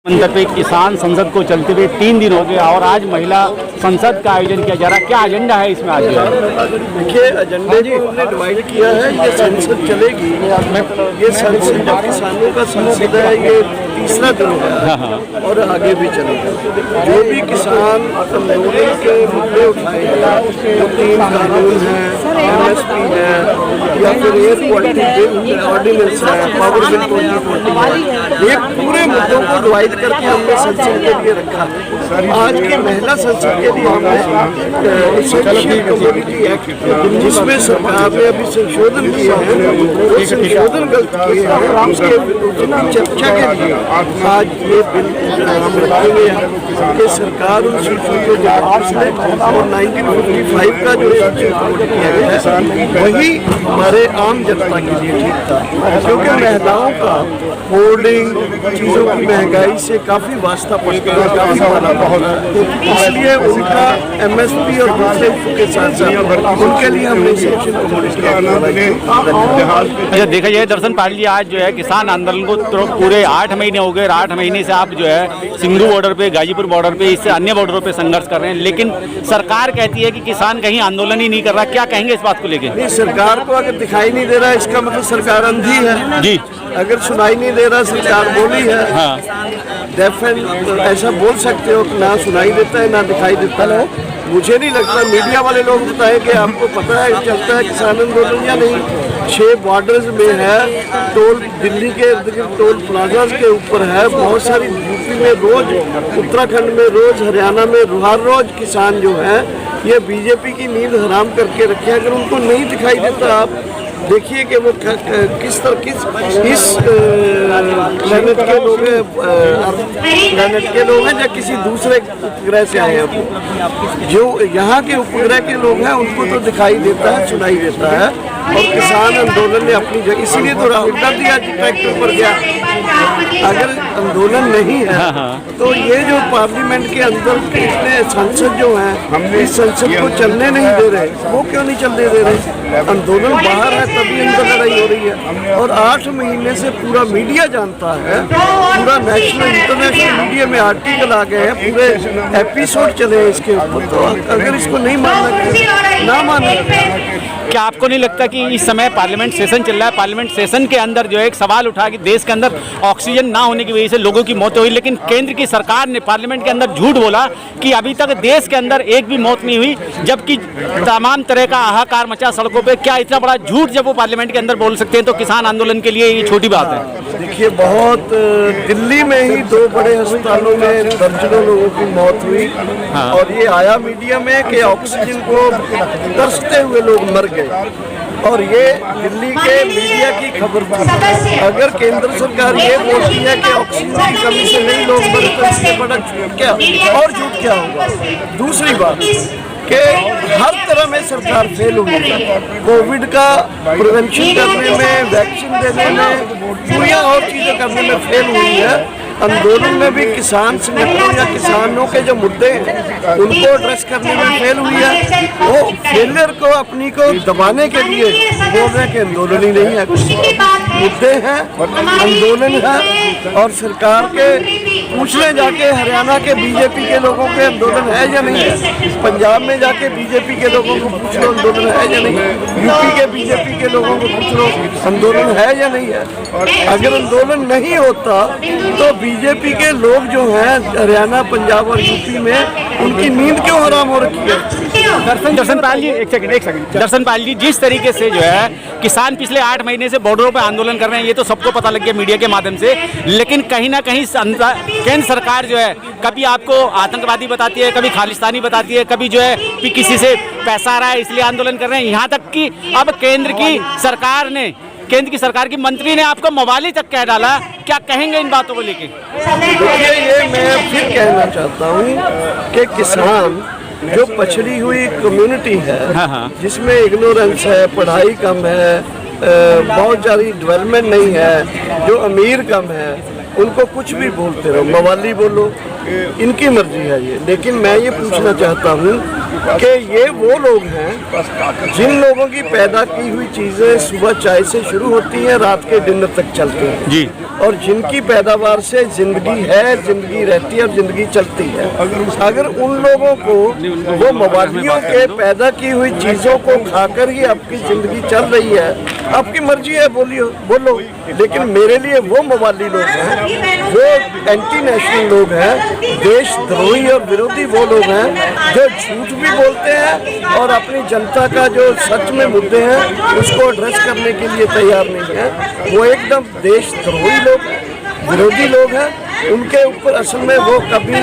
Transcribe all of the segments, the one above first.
मंत्र पे किसान संसद को चलते हुए 3 दिन हो गए और आज महिला संसद का आयोजन किया जा रहा है। क्या एजेंडा है इसमें आज? देखिए, एजेंडे जो हमने डिवाइड किया है, ये संसद चलेगी। ये संसद जो किसानों का संसद है, ये तीसरा दिन है और आगे भी चलेगा। जो भी किसान आंदोलन के मुद्दे उठाएंगे, जो 3 कानून हैं, MSP है या फिर एयर क्वालिटी बिल ऑर्डिनेंस है, पावर बिल 2020 है, ये पूरे मुद्दों को डिवाइड करके हमने संसद के लिए रखा। आज की महिला संसद के लिए हमने कम्युनिटी एक्ट, जिसमें सरकार ने अभी संशोधन किया है, वो संशोधन गलत किए हैं, उसके चर्चा के लिए आज ये बिल हम रखेंगे कि सरकार उन सीटों को वापस ले और 1955 का जो किया गया है वही हमारे आम जनता के लिए ठीक था, क्योंकि महिलाओं का होर्डिंग चीज़ों की महंगाई से काफ़ी वास्ता पड़ता है, काफ़ी बड़ा, इसलिए उनका MSP और दूसरे के साथ साथ उनके लिए हमने सेक्शन अच्छा देखा जाए दर्शन पाल जी, आज जो है किसान आंदोलन को तो पूरे 8 महीने हो गए। 8 महीने से आप जो है सिंधु बॉर्डर पे, गाजीपुर बॉर्डर पे, इससे अन्य बॉर्डरों पे संघर्ष कर रहे हैं, लेकिन सरकार कहती है कि किसान कहीं आंदोलन ही नहीं कर रहा। क्या कहेंगे इस बात को लेके? नहीं, सरकार को अगर दिखाई नहीं दे रहा, इसका मतलब सरकार अंधी है जी। अगर सुनाई नहीं दे रहा, सरकार बोली है, डेफ एंड ऐसा बोल सकते हो कि ना सुनाई देता है ना दिखाई देता है। मुझे नहीं लगता मीडिया वाले लोग बताएं कि आपको पता है चलता है किसान आंदोलन या नहीं। 6 बॉर्डर्स में है, टोल दिल्ली के इर्द गिर्द टोल प्लाजा के ऊपर है, बहुत सारी यूपी में रोज, उत्तराखंड में रोज, हरियाणा में हर रोज किसान जो है ये बीजेपी की नींद हराम करके रखे। अगर उनको नहीं दिखाई देता, आप देखिए कि वो किस तरह इस प्लेनेट के लोग हैं या किसी दूसरे उपग्रह से आए हैं। जो यहाँ के उपग्रह के लोग हैं उनको तो दिखाई देता है, सुनाई देता है। और किसान आंदोलन ने अपनी जगह, इसीलिए तो राहुल गांधी आज ट्रैक्टर पर गया। अगर आंदोलन नहीं है तो ये जो पार्लियामेंट के अंदर इतने संसद जो हैं, इस संसद को चलने नहीं दे रहे। वो क्यों नहीं चलने दे रहे? आंदोलन बाहर है तभी अंदर लड़ाई हो रही है। और 8 महीने से पूरा मीडिया जानता है, पूरा नेशनल इंटरनेशनल मीडिया में आर्टिकल आ गए हैं, पूरे एपिसोड चले हैं इसके ऊपर। तो अगर इसको नहीं मानना, ना माने। क्या आपको नहीं लगता कि इस समय पार्लियामेंट सेशन चल रहा है, पार्लियामेंट सेशन के अंदर जो है एक सवाल उठा कि देश के अंदर ऑक्सीजन ना होने की वजह से लोगों की मौत हुई, लेकिन केंद्र की सरकार ने पार्लियामेंट के अंदर झूठ बोला कि अभी तक देश के अंदर एक भी मौत नहीं हुई, जबकि तमाम तरह का हाहाकार मचा सड़कों पे। क्या इतना बड़ा झूठ जब वो पार्लियामेंट के अंदर बोल सकते हैं, तो किसान आंदोलन के लिए ये छोटी बात है? देखिए, बहुत दिल्ली में ही 2 बड़े अस्पतालों में दर्जनों लोगों की मौत हुई। और ये आया मीडिया में कि ऑक्सीजन को तरसते हुए लोग मर गए, और ये दिल्ली के मीडिया की खबर थी। अगर केंद्र सरकार ये बोलती है कि ऑक्सीजन की कमी से नहीं लोग मरे, तो इससे बड़ा झूठ क्या और झूठ क्या होगा? दूसरी बात कि हर तरह में सरकार फेल हुई है। कोविड का प्रिवेंशन करने में, वैक्सीन देने में, पूरी और चीज़ें करने में फेल हुई है। आंदोलन में भी किसान संगठनों या किसानों के जो मुद्दे हैं उनको एड्रेस करने में फेल हुई है। वो फेलियर को अपनी को दबाने के लिए बोल रहे हैं कि आंदोलन ही नहीं है, मुद्दे हैं, आंदोलन है। और सरकार के पूछने जाके हरियाणा के बीजेपी के लोगों के आंदोलन है या नहीं है, पंजाब में जाके बीजेपी के लोगों को पूछ लो आंदोलन है या नहीं, यूपी के बीजेपी के लोगों को पूछ लो आंदोलन है या नहीं है। अगर आंदोलन नहीं होता तो बीजेपी के लोग जो हैं हरियाणा, पंजाब और यूपी में, उनकी नींद क्यों हराम हो रखी है? दर्शन पाल जी, एक सेकंड दर्शन पाल जी, जिस तरीके से जो है किसान पिछले 8 महीने से बॉर्डरों पर आंदोलन कर रहे हैं, ये तो सबको पता लग गया मीडिया के माध्यम से, लेकिन कहीं ना कहीं केंद्र सरकार जो है कभी आपको आतंकवादी बताती है, कभी खालिस्तानी बताती है, कभी जो है किसी से पैसा आ रहा है इसलिए आंदोलन कर रहे हैं। यहाँ तक कि अब केंद्र की सरकार की मंत्री ने आपको मवाली तक कह डाला। क्या कहेंगे इन बातों को लेके? देखिए, ये मैं फिर कहना चाहता हूँ कि किसान जो पछड़ी हुई कम्युनिटी है, जिसमें इग्नोरेंस है, पढ़ाई कम है, बहुत सारी डेवलपमेंट नहीं है, जो अमीर कम है, उनको कुछ भी बोलते रहो, मवाली बोलो, इनकी मर्जी है ये। लेकिन मैं ये पूछना चाहता हूँ कि ये वो लोग हैं जिन लोगों की पैदा की हुई चीज़ें सुबह चाय से शुरू होती हैं, रात के डिनर तक चलती हैं जी, और जिनकी पैदावार से जिंदगी है, जिंदगी रहती है और जिंदगी चलती है। अगर उन लोगों को वो मवालियों के पैदा की हुई चीज़ों को खाकर ही आपकी जिंदगी चल रही है, आपकी मर्जी है, बोलियो बोलो। लेकिन मेरे लिए वो मवाली लोग हैं, वो एंटी नेशनल लोग हैं, देशद्रोही और विरोधी वो लोग हैं जो झूठ भी बोलते हैं और अपनी जनता का जो सच में मुद्दे हैं उसको एड्रेस करने के लिए तैयार नहीं है। वो एकदम देशद्रोही लोग, विरोधी लोग हैं। उनके ऊपर असल में वो कभी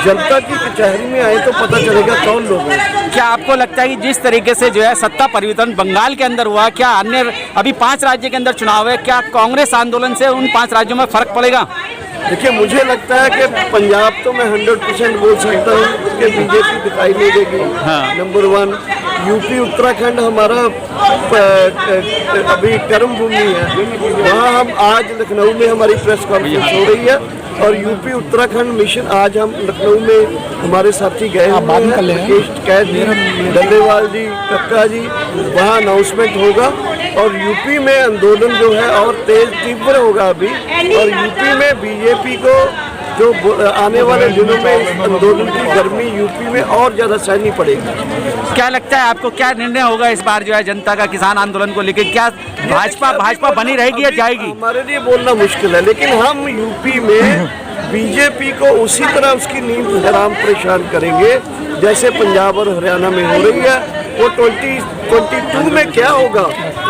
जनता की कचहरी में आए तो पता चलेगा कौन लोग हैं। क्या आपको लगता है कि जिस तरीके से जो है सत्ता परिवर्तन बंगाल के अंदर हुआ, क्या अन्य अभी 5 राज्य के अंदर चुनाव है, क्या कांग्रेस आंदोलन से उन 5 राज्यों में फर्क पड़ेगा? देखिए, मुझे लगता है कि पंजाब तो मैं 100% बोल सकता हूँ कि बीजेपी दिखाई नहीं देगी। नंबर 1। यूपी उत्तराखंड हमारा अभी कर्म भूमि है, वहाँ हम आज लखनऊ में हमारी प्रेस कॉन्फ्रेंस हो रही है और यूपी उत्तराखंड मिशन आज हम लखनऊ में हमारे साथी गए हुए हैं, मुकेश कैद जी, डल्लेवाल जी, कक्का जी, वहाँ अनाउंसमेंट होगा और यूपी में आंदोलन जो है और तेज तीव्र होगा अभी। और यूपी में बीजेपी को जो आने वाले दिनों में इस आंदोलन की गर्मी यूपी में और ज़्यादा सहनी पड़ेगी। क्या लगता है आपको, क्या निर्णय होगा इस बार जो है जनता का किसान आंदोलन को लेकर? क्या भाजपा बनी रहेगी या जाएगी? हमारे लिए बोलना मुश्किल है, लेकिन हम यूपी में बीजेपी को उसी तरह उसकी नींद हराम परेशान करेंगे जैसे पंजाब और हरियाणा में हो रही है। वो 2022 में क्या होगा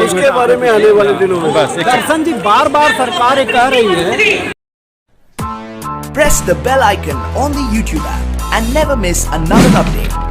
उसके बारे में आने वाले दिनों में। दर्शन जी, बार सरकार कह रही है Press the bell icon on the YouTube app and never miss another update.